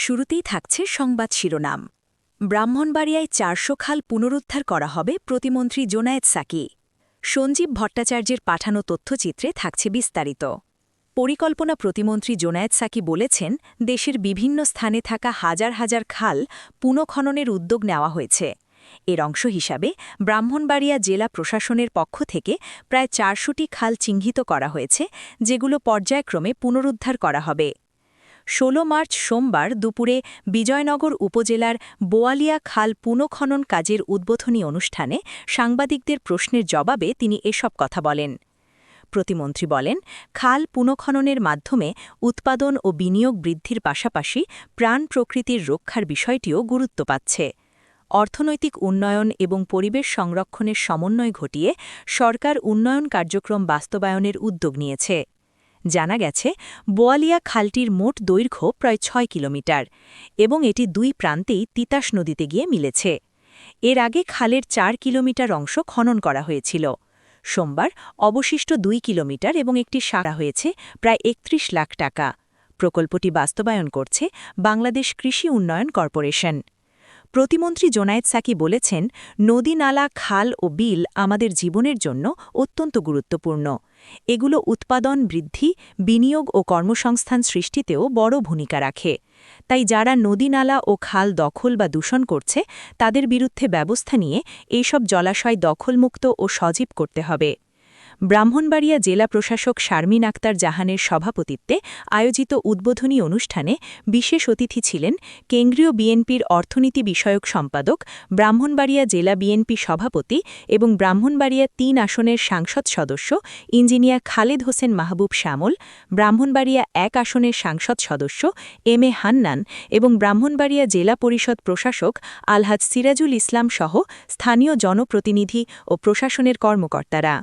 শুরুতেই থাকছে সংবাদ শিরোনাম। ব্রাহ্মণবাড়িয়ায় ৪০০ খাল পুনরুদ্ধার করা হবে প্রতিমন্ত্রী জোনায়েদ সাকি। সঞ্জীব ভট্টাচার্যের পাঠানো তথ্যচিত্রে থাকছে বিস্তারিত। পরিকল্পনা প্রতিমন্ত্রী জোনায়েদ সাকি বলেছেন, দেশের বিভিন্ন স্থানে থাকা হাজার হাজার খাল পুনঃখননের উদ্যোগ নেওয়া হয়েছে। এর অংশ হিসাবে ব্রাহ্মণবাড়িয়া জেলা প্রশাসনের পক্ষ থেকে প্রায় ৪০০টি খাল চিহ্নিত করা হয়েছে, যেগুলো পর্যায়ক্রমে পুনরুদ্ধার করা হবে। ১৬ মার্চ সোমবার দুপুরে বিজয়নগর উপজেলার বোয়ালিয়া খাল পুনঃখনন কাজের উদ্বোধনী অনুষ্ঠানে সাংবাদিকদের প্রশ্নের জবাবে তিনি এসব কথা বলেন। প্রতিমন্ত্রী বলেন, খাল পুনঃখননের মাধ্যমে উৎপাদন ও বিনিয়োগ বৃদ্ধির পাশাপাশি প্রাণ প্রকৃতির রক্ষার বিষয়টিও গুরুত্ব পাচ্ছে। অর্থনৈতিক উন্নয়ন এবং পরিবেশ সংরক্ষণের সমন্বয় ঘটিয়ে সরকার উন্নয়ন কার্যক্রম বাস্তবায়নের উদ্যোগ নিয়েছে। জানা গেছে, বোয়ালিয়া খালটির মোট দৈর্ঘ্য প্রায় ৬ কিলোমিটার এবং এটি দুই প্রান্তেই তিতাস নদীতে গিয়ে মিলেছে। এর আগে খালের ৪ কিলোমিটার অংশ খনন করা হয়েছিল। সোমবার অবশিষ্ট ২ কিলোমিটার এবং একটি শাখা হয়েছে প্রায় ৩১ লাখ টাকা। প্রকল্পটি বাস্তবায়ন করছে বাংলাদেশ কৃষি উন্নয়ন কর্পোরেশন। প্রতিমন্ত্রী জোনায়েদ সাকি বলেছেন, নদী, নালা, খাল ও বিল আমাদের জীবনের জন্য অত্যন্ত গুরুত্বপূর্ণ। এগুলো উৎপাদন বৃদ্ধি, বিনিয়োগ ও কর্মসংস্থান সৃষ্টিতেও বড় ভূমিকা রাখে। তাই যারা নদী, নালা ও খাল দখল বা দূষণ করছে, তাদের বিরুদ্ধে ব্যবস্থা নিয়ে এইসব জলাশয় দখলমুক্ত ও সজীব করতে হবে। ব্রাহ্মণবাড়িয়া জেলা প্রশাসক শারমিন আক্তার জাহানের সভাপতিত্বে আয়োজিত উদ্বোধনী অনুষ্ঠানে বিশেষ অতিথি ছিলেন কেন্দ্রীয় বিএনপির অর্থনীতি বিষয়ক সম্পাদক, ব্রাহ্মণবাড়িয়া জেলা বিএনপি সভাপতি এবং ব্রাহ্মণবাড়িয়া ৩ আসনের সাংসদ সদস্য ইঞ্জিনিয়ার খালেদ হোসেন মাহবুব শ্যামল, ব্রাহ্মণবাড়িয়া ১ আসনের সাংসদ সদস্য এম এ হান্নান এবং ব্রাহ্মণবাড়িয়া জেলা পরিষদ প্রশাসক আলহাজ সিরাজুল ইসলাম সহ স্থানীয় জনপ্রতিনিধি ও প্রশাসনের কর্মকর্তারা।